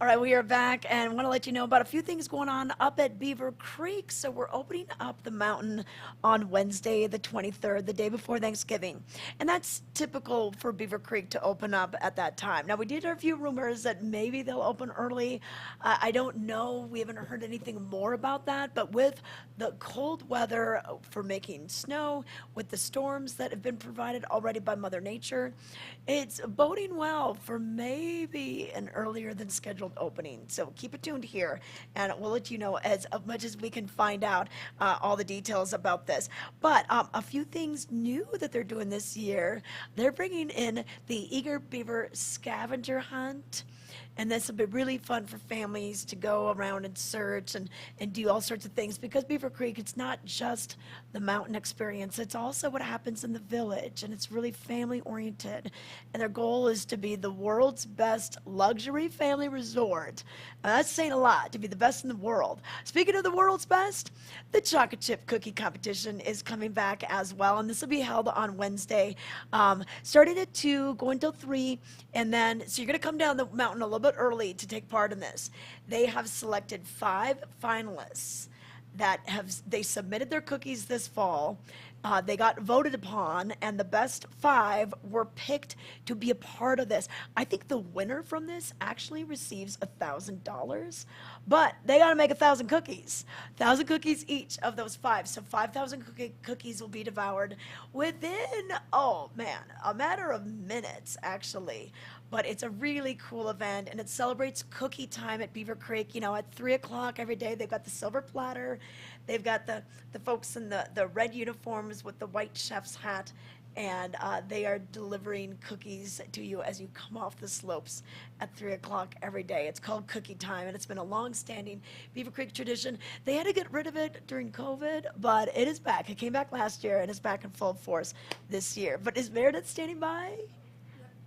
All right, we are back and want to let you know about a few things going on up at Beaver Creek. So we're opening up the mountain on Wednesday, the 23rd, the day before Thanksgiving. And that's typical for Beaver Creek to open up at that time. Now, we did hear a few rumors that maybe they'll open early. I don't know. We haven't heard anything more about that. But with the cold weather for making snow, with the storms that have been provided already by Mother Nature, it's boding well for maybe an earlier than scheduled opening. So keep it tuned here, and we'll let you know as much as we can find out all the details about this. But a few things new that they're doing this year. They're bringing in the Eager Beaver Scavenger Hunt. And this will be really fun for families to go around and search and do all sorts of things because Beaver Creek, it's not just the mountain experience, it's also what happens in the village. And it's really family oriented. And their goal is to be the world's best luxury family resort. Now, that's saying a lot, to be the best in the world. Speaking of the world's best, the chocolate chip cookie competition is coming back as well. And this will be held on Wednesday, starting at 2, going till 3. And then, so you're going to come down the mountain a little bit early to take part in this. They have selected 5 finalists that they submitted their cookies this fall. They got voted upon, and the best 5 were picked to be a part of this. I think the winner from this actually receives $1,000, but they got to make 1,000 cookies. 1,000 cookies each of those 5. So 5,000 cookies will be devoured within, oh man, a matter of minutes, actually. But it's a really cool event, and it celebrates cookie time at Beaver Creek. You know, at 3 o'clock every day, they've got the silver platter. They've got the folks in the red uniforms with the white chef's hat, and they are delivering cookies to you as you come off the slopes at 3 o'clock every day. It's called Cookie Time, and it's been a long-standing Beaver Creek tradition. They had to get rid of it during COVID, but it is back. It came back last year, and it's back in full force this year. But is Meredith standing by?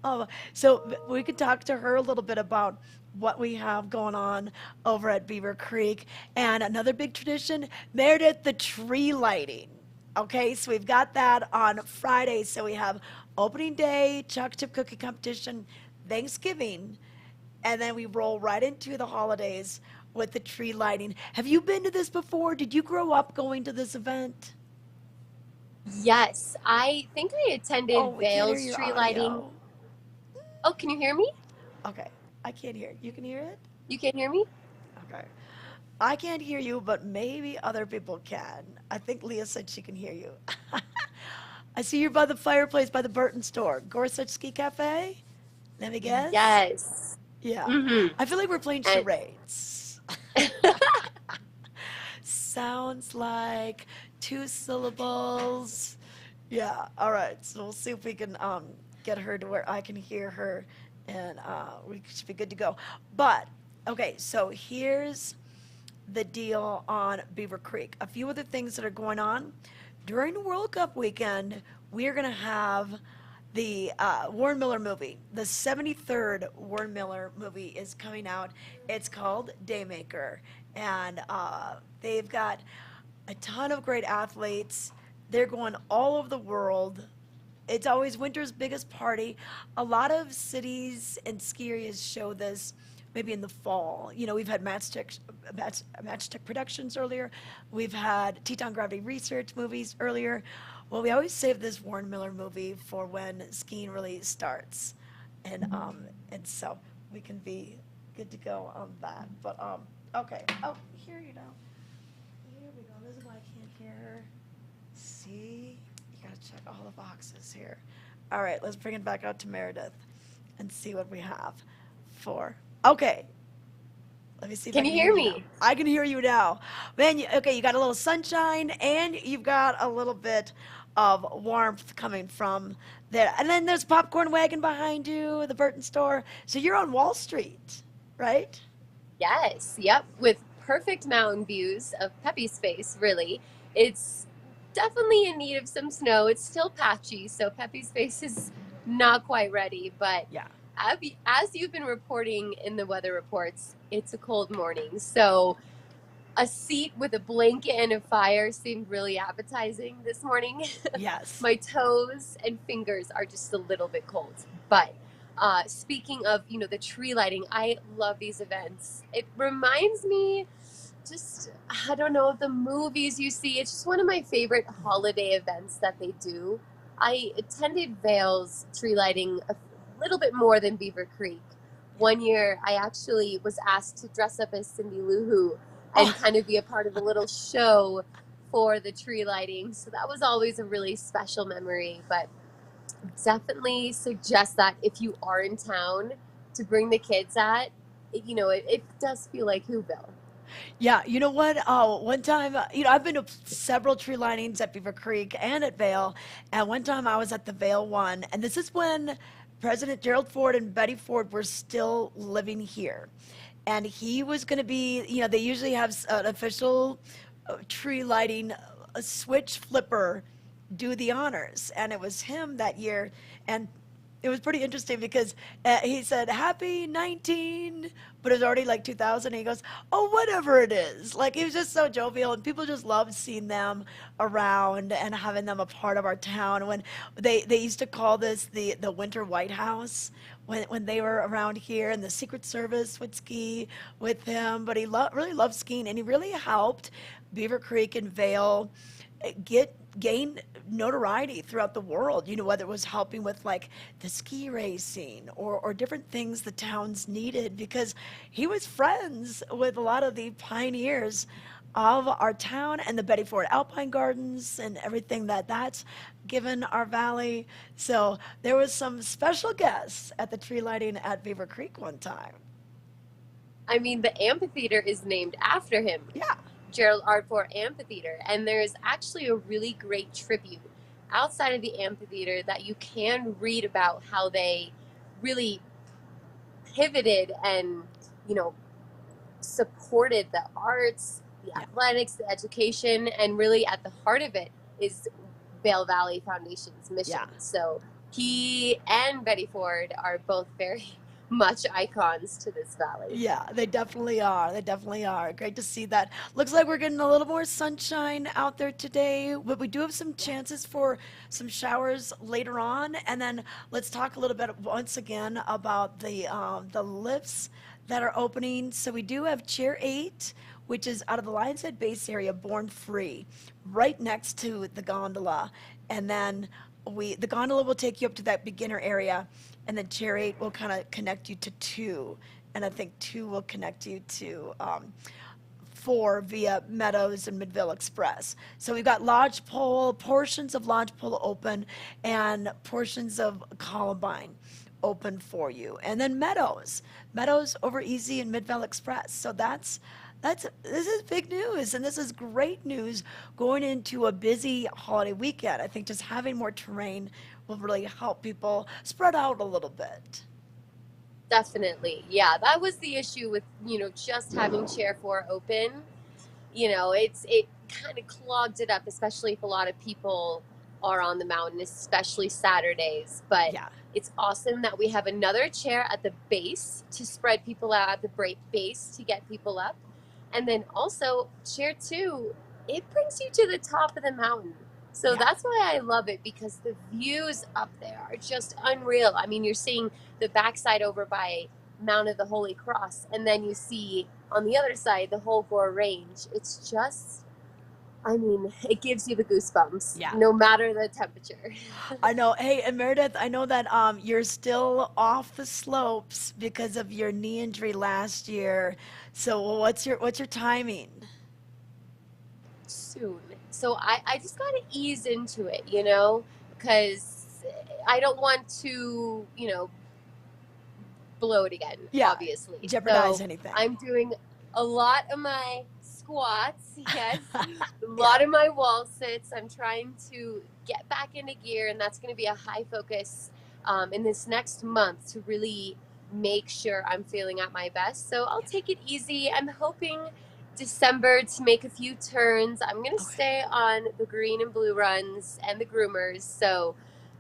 Oh, so we could talk to her a little bit about what we have going on over at Beaver Creek. And another big tradition, Meredith, the tree lighting. Okay, so we've got that on Friday. So we have opening day, chocolate chip cookie competition, Thanksgiving, and then we roll right into the holidays with the tree lighting. Have you been to this before? Did you grow up going to this event? Yes, I think I Oh, attended we can't hear Vail's your tree lighting. audio. Oh, can you hear me? Okay, I can't hear. You can hear it? You can hear me? Okay. I can't hear you, but maybe other people can. I think Leah said she can hear you. I see you're by the fireplace by the Burton store. Gorsuch Ski Cafe? Let me guess. Yes. Yeah. Mm-hmm. I feel like we're playing And charades. Sounds like 2 syllables. Yeah. All right. So we'll see if we can get her to where I can hear her, and we should be good to go. But okay, so here's the deal on Beaver Creek. A few other things that are going on. During the World Cup weekend, we're going to have the Warren Miller movie. The 73rd Warren Miller movie is coming out. It's called Daymaker. And they've got a ton of great athletes. They're going all over the world. It's always winter's biggest party. A lot of cities and ski areas show this maybe in the fall. You know, we've had Matchstick Productions earlier. We've had Teton Gravity Research movies earlier. Well, we always save this Warren Miller movie for when skiing really starts. And so we can be good to go on that. But okay. Oh, here you know. Here we go. This is why I can't hear her. See? You gotta check all the boxes here. All right, let's bring it back out to Meredith and see what we have for. Okay, let me see if I can you can hear hear you now. me? I can hear you now. Man, okay, you got a little sunshine and you've got a little bit of warmth coming from there. And then there's a popcorn wagon behind you, the Burton store. So you're on Wall Street, right? Yes. Yep. With perfect mountain views of Pepe's Face, really. It's definitely in need of some snow. It's still patchy, so Pepe's Face is not quite ready. But Yeah. as you've been reporting in the weather reports, it's a cold morning. So a seat with a blanket and a fire seemed really appetizing this morning. Yes. My toes and fingers are just a little bit cold, but Speaking of, the tree lighting, I love these events. It reminds me just, I don't know, the movies you see. It's just one of my favorite holiday events that they do. I attended Vail's tree lighting a little bit more than Beaver Creek. One year, I actually was asked to dress up as Cindy Lou Who and Oh, kind of be a part of a little show for the tree lighting. So that was always a really special memory. But definitely suggest that if you are in town to bring the kids at, it does feel like Whoville. yeah. You know what? One time, I've been to several tree linings at Beaver Creek and at Vail. And one time I was at the Vail one, and this is when President Gerald Ford and Betty Ford were still living here. And he was going to be, they usually have an official tree lighting switch flipper do the honors, and it was him that year. And it was pretty interesting because he said happy 19, but it was already like 2000, and he goes, oh, whatever it is. Like, he was just so jovial, and people just loved seeing them around and having them a part of our town. When they used to call this the winter White House, when they were around here, and the Secret Service would ski with him. But he really loved skiing, and he really helped Beaver Creek and Vail gain notoriety throughout the world, whether it was helping with like the ski racing or different things the towns needed, because he was friends with a lot of the pioneers of our town and the Betty Ford Alpine Gardens and everything that's given our valley. So there was some special guests at the tree lighting at Beaver Creek one time. I mean, the amphitheater is named after him, Yeah. Gerald R. Ford Amphitheater, and there's actually a really great tribute outside of the amphitheater that you can read about how they really pivoted and, you know, supported the arts, the Yeah. athletics, the education, and really at the heart of it is Vail Valley Foundation's mission. Yeah. So he and Betty Ford are both very much icons to this valley. Yeah, they definitely are. They definitely are. Great to see that. Looks like we're getting a little more sunshine out there today, but we do have some chances for some showers later on. And then let's talk a little bit once again about the lifts that are opening. So we do have Chair 8, which is out of the Lions Head base area, Born Free, right next to the gondola. And then the gondola will take you up to that beginner area, and then Chair 8 will kind of connect you to 2, and I think 2 will connect you to 4 via Meadows and Midville Express. So we've got Lodgepole, portions of Lodgepole open, and portions of Columbine open for you. And then Meadows over Easy and Midville Express. So this is big news, and this is great news going into a busy holiday weekend. I think just having more terrain will really help people spread out a little bit. Definitely. Yeah, that was the issue with, just having Chair 4 open. It kind of clogged it up, especially if a lot of people are on the mountain, especially Saturdays. But Yeah. it's awesome that we have another chair at the base to spread people out at the base to get people up. And then also, Chair 2, it brings you to the top of the mountain. So Yeah. that's why I love it, because the views up there are just unreal. I mean, you're seeing the backside over by Mount of the Holy Cross, and then you see on the other side the whole Gore Range. It's just, I mean, it gives you the goosebumps, Yeah. no matter the temperature. I know. Hey, and Meredith, I know that you're still off the slopes because of your knee injury last year. So what's your timing? Soon. So I just got to ease into it, because I don't want to, blow it again, Yeah, obviously. jeopardize So anything. I'm doing a lot of my squats, yes, a Yeah. lot of my wall sits. I'm trying to get back into gear, and that's going to be a high focus in this next month to really make sure I'm feeling at my best. So I'll take it easy. I'm hoping December to make a few turns. I'm going to Okay. stay on the green and blue runs and the groomers. So,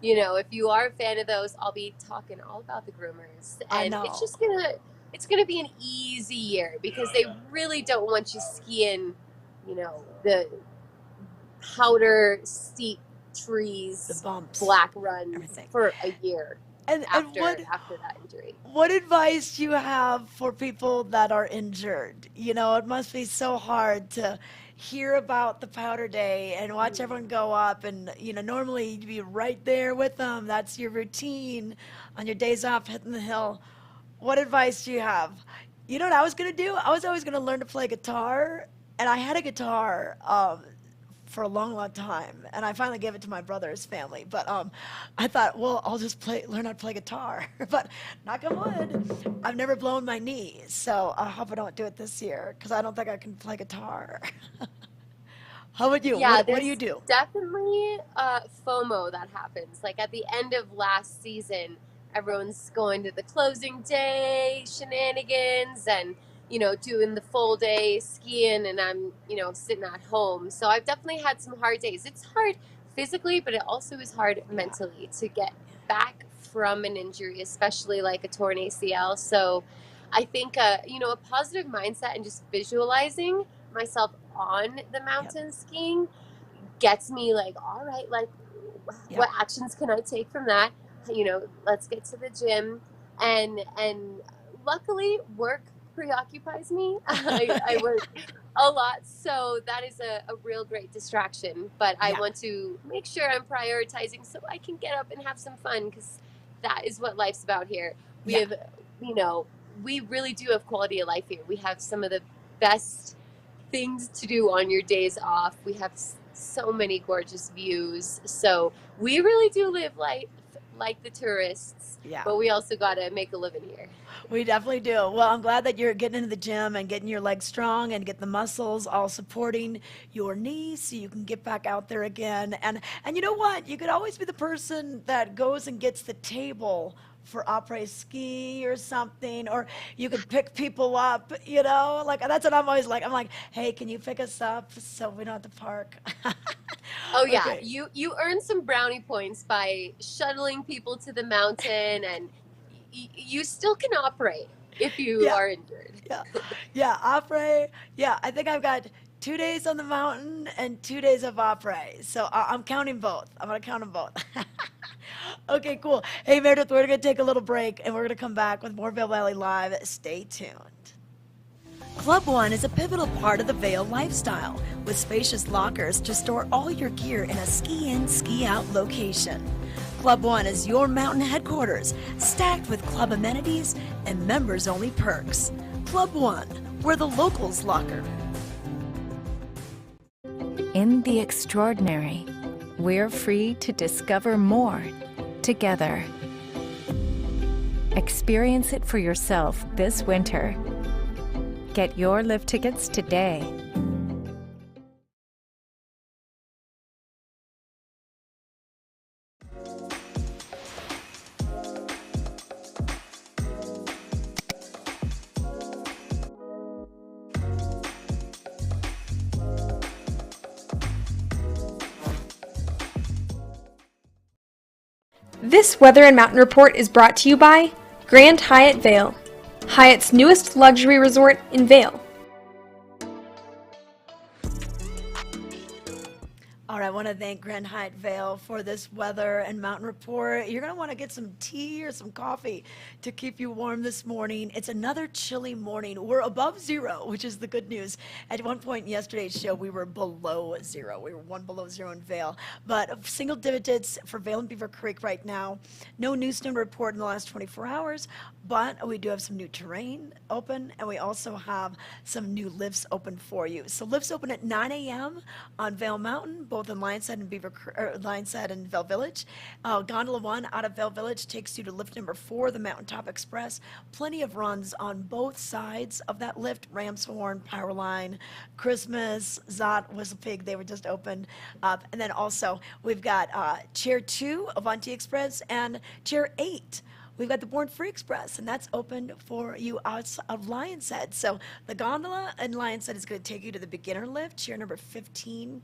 if you are a fan of those, I'll be talking all about the groomers. I And know. it's gonna be an easy year because they really don't want you skiing, the powder steep The trees, bumps, black runs everything. for a year. And after that injury. what advice do you have for people that are injured? You know, it must be so hard to hear about the powder day and watch everyone go up and, you know, normally you'd be right there with them. That's your routine on your days off hitting the hill. What advice do you have? You know what I was gonna do? I was always gonna learn to play guitar, and I had a guitar for a long, long time, and I finally gave it to my brother's family. But I thought, well, I'll just learn how to play guitar. But knock on wood, I've never blown my knee, so I hope I don't do it this year because I don't think I can play guitar. How about you? Yeah, What do you there's do? definitely FOMO that happens. Like at the end of last season, everyone's going to the closing day shenanigans and, doing the full day skiing, and I'm, sitting at home. So I've definitely had some hard days. It's hard physically, but it also is hard Yeah, mentally to get back from an injury, especially like a torn ACL. So I think, a positive mindset and just visualizing myself on the yep, mountain skiing gets me like, all right, like yep, what actions can I take from that? Let's get to the gym, and luckily work preoccupies me. I yeah, work a lot, so that is a real great distraction. But I yeah, want to make sure I'm prioritizing so I can get up and have some fun, because that is what life's about here. We yeah. have, you know, we really do have quality of life here. We have some of the best things to do on your days off. We have so many gorgeous views. So we really do live life like the tourists, Yeah. but we also got to make a living here. We definitely do. Well, I'm glad that you're getting into the gym and getting your legs strong and get the muscles all supporting your knees so you can get back out there again. And you know what? You could always be the person that goes and gets the table for après ski or something, or you could pick people up, you know? Like that's what I'm always like. I'm like, "Hey, can you pick us up so we don't have to park?" Oh yeah, Okay. you earn some brownie points by shuttling people to the mountain, and you still can operate if you Yeah. are injured. Yeah, yeah, opera. Yeah, I think I've got 2 days on the mountain and 2 days of opera. So I'm counting both. I'm gonna count them both. Okay, cool. Hey, Meredith, we're gonna take a little break and we're gonna come back with more Vail Valley Live. Stay tuned. Club One is a pivotal part of the Vail lifestyle, with spacious lockers to store all your gear in a ski in, ski out location. Club One is your mountain headquarters, stacked with club amenities and members only perks. Club One, where the locals locker. In the extraordinary, we're free to discover more together. Experience it for yourself this winter. Get your lift tickets today. This Weather and Mountain Report is brought to you by Grand Hyatt Vail, Hyatt's newest luxury resort in Vail. All right, I want to thank Grand Hyatt Vale for this weather and mountain report. You're going to want to get some tea or some coffee to keep you warm this morning. It's another chilly morning. We're above zero, which is the good news. At one point in yesterday's show, we were below zero. We were one below zero in Vail, but single digits for Vail and Beaver Creek right now. No new snow report in the last 24 hours, but we do have some new terrain open, and we also have some new lifts open for you. So lifts open at 9 a.m. on Vail Mountain, both in Lionshead and Lionshead and Vail Village. Gondola 1 out of Vail Village takes you to lift number 4, the Mountaintop Express. Plenty of runs on both sides of that lift. Ramshorn, Powerline, Christmas, Zott, Whistle Pig, they were just opened up. And then also we've got Chair 2, Avanti Express, and Chair 8. We've got the Born Free Express, and that's open for you out of Lion's Head. So the gondola in Lion's Head is going to take you to the beginner lift, chair number 15,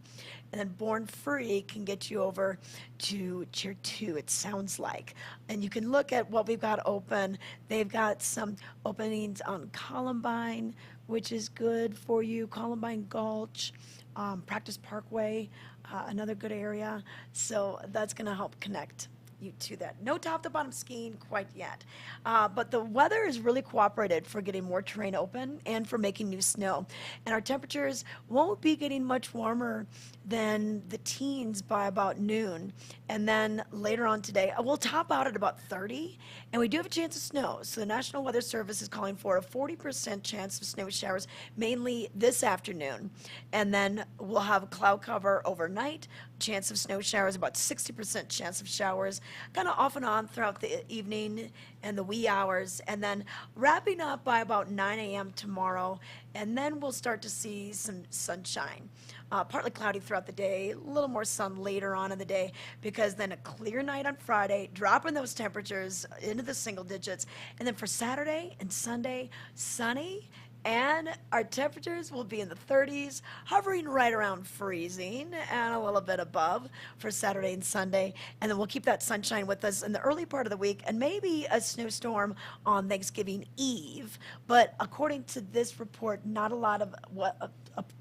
and then Born Free can get you over to chair 2, it sounds like. And you can look at what we've got open. They've got some openings on Columbine, which is good for you, Columbine Gulch, Practice Parkway, another good area. So that's going to help connect you to that. No top to bottom skiing quite yet. But the weather has really cooperated for getting more terrain open and for making new snow. And our temperatures won't be getting much warmer than the teens by about noon. And then later on today, we'll top out at about 30. And we do have a chance of snow. So the National Weather Service is calling for a 40% chance of snow showers, mainly this afternoon. And then we'll have cloud cover overnight, chance of snow showers, about 60% chance of showers, kind of off and on throughout the evening and the wee hours. And then wrapping up by about 9 a.m. tomorrow. And then we'll start to see some sunshine. Partly cloudy throughout the day, a little more sun later on in the day, because then a clear night on Friday, dropping those temperatures into the single digits. And then for Saturday and Sunday, sunny, and our temperatures will be in the 30s, hovering right around freezing and a little bit above for Saturday and Sunday. And then we'll keep that sunshine with us in the early part of the week and maybe a snowstorm on Thanksgiving Eve. But according to this report, not a lot of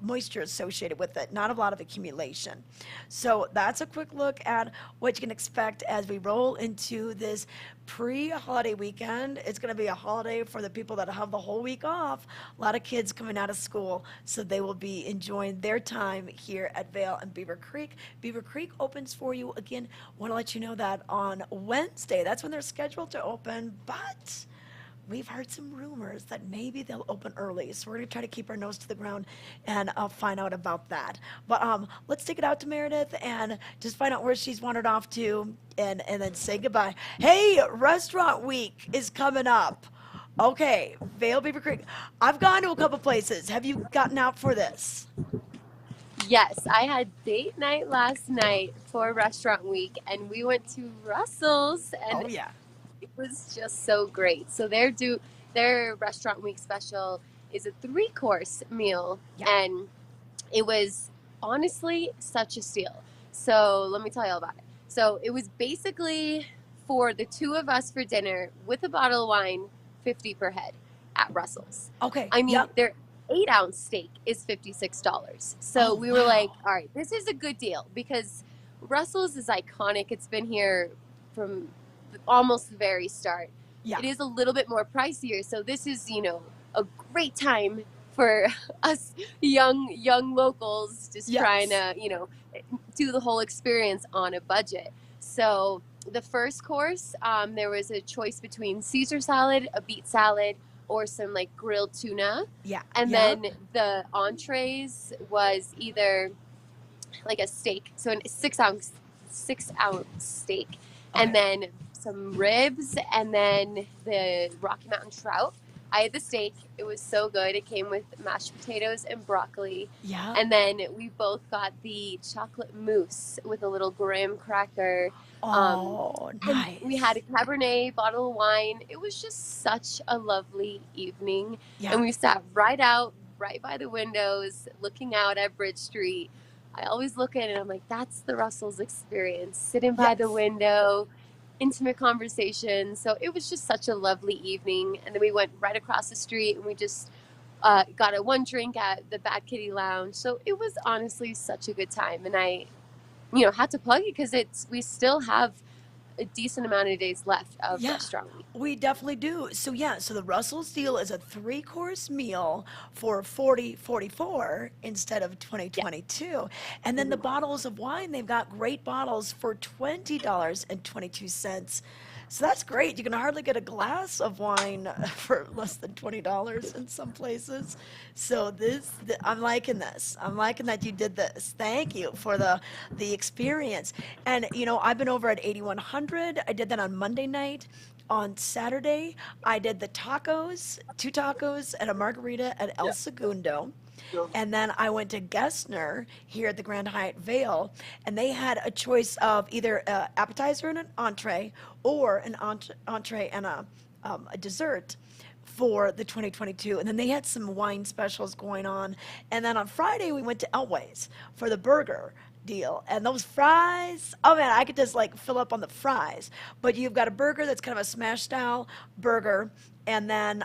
moisture associated with it, not a lot of accumulation. So that's a quick look at what you can expect as we roll into this pre-holiday weekend. It's going to be a holiday for the people that have the whole week off. A lot of kids coming out of school, so they will be enjoying their time here at Vail and Beaver Creek. Beaver Creek opens for you again. Want to let you know that on Wednesday, that's when they're scheduled to open, but we've heard some rumors that maybe they'll open early. So we're going to try to keep our nose to the ground and find out about that. But let's take it out to Meredith and just find out where she's wandered off to and then say goodbye. Hey, Restaurant Week is coming up. Okay, Vail Beaver Creek. I've gone to a couple places. Have you gotten out for this? Yes, I had date night last night for Restaurant Week, and we went to Russell's, and Oh, yeah. it was just so great. So their Restaurant Week special is a 3-course meal, Yeah. and it was honestly such a steal. So let me tell you all about it. So it was basically for the two of us for dinner with a bottle of wine, 50 per head at Russell's. Okay. I mean, Yep. their 8-ounce steak is $56. So Oh, we were wow. like, all right, this is a good deal because Russell's is iconic. It's been here from almost the very start. Yeah. It is a little bit more pricier. So this is, a great time for us young locals just Yes. trying to, do the whole experience on a budget. So the first course, there was a choice between Caesar salad, a beet salad, or some like grilled tuna. Yeah. And Yep. then the entrees was either like a steak, so a 6-ounce steak, and Okay. then some ribs, and then the Rocky Mountain trout. I had the steak. It was so good. It came with mashed potatoes and broccoli. Yeah. And then we both got the chocolate mousse with a little graham cracker. Oh, And nice. we had a Cabernet, bottle of wine. It was just such a lovely evening. Yeah. And we sat right by the windows, looking out at Bridge Street. I always look at it and I'm like, that's the Russell's experience. Sitting by the Yes. window, intimate conversation. So it was just such a lovely evening. And then we went right across the street and we just got a one drink at the Bad Kitty Lounge. So it was honestly such a good time. And I, had to plug it because we still have a decent amount of days left of Yeah. Restaurant Week. We definitely do. So yeah, so the Russell's deal is a 3-course meal for $40.44 instead of $20.22. And then the bottles of wine, they've got great bottles for $20.22. So that's great. You can hardly get a glass of wine for less than $20 in some places. So I'm liking this. I'm liking that you did this. Thank you for the experience. And I've been over at 8100. I did that on Monday night. On Saturday, I did the tacos, 2 tacos and a margarita at El Segundo. And then I went to Gessner here at the Grand Hyatt Vail, and they had a choice of either an appetizer and an entree, or an entree and a dessert for the 2022. And then they had some wine specials going on. And then on Friday, we went to Elway's for the burger deal. And those fries, oh man, I could just like fill up on the fries. But you've got a burger that's kind of a smash style burger, and then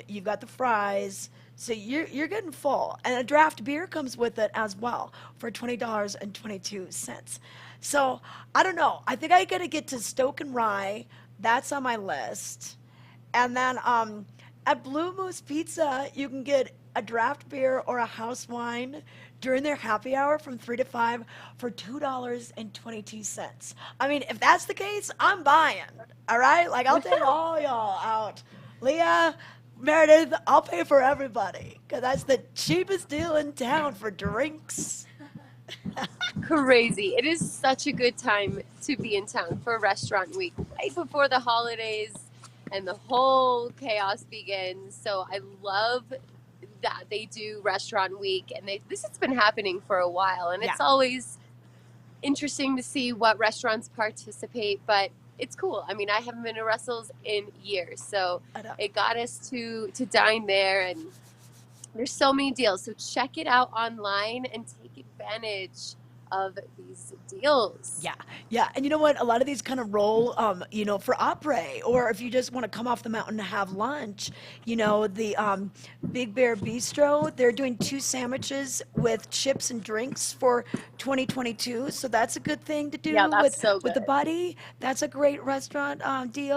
you've got the fries. So you're getting full, and a draft beer comes with it as well for $20.22. So I don't know. I think I gotta get to Stoke and Rye. That's on my list. And then at Blue Moose Pizza, you can get a draft beer or a house wine during their happy hour from 3 to 5 for $2.22. I mean, if that's the case, I'm buying. All right? Like, I'll take all y'all out. Leah, Meredith, I'll pay for everybody because that's the cheapest deal in town for drinks. Crazy. It is such a good time to be in town for restaurant week, right before the holidays and the whole chaos begins. So I love that they do restaurant week, and this has been happening for a while, and Yeah. it's always interesting to see what restaurants participate, but it's cool. I mean, I haven't been to Russell's in years, so I know. it got us to dine there, and there's so many deals. So check it out online and take advantage of these deals. Yeah, yeah, and you know what? A lot of these kind of roll, for après, or if you just want to come off the mountain and have lunch. The Big Bear Bistro, they're doing 2 sandwiches with chips and drinks for 2022, so that's a good thing to do Yeah, that's with so the good. buddy. That's a great restaurant deal.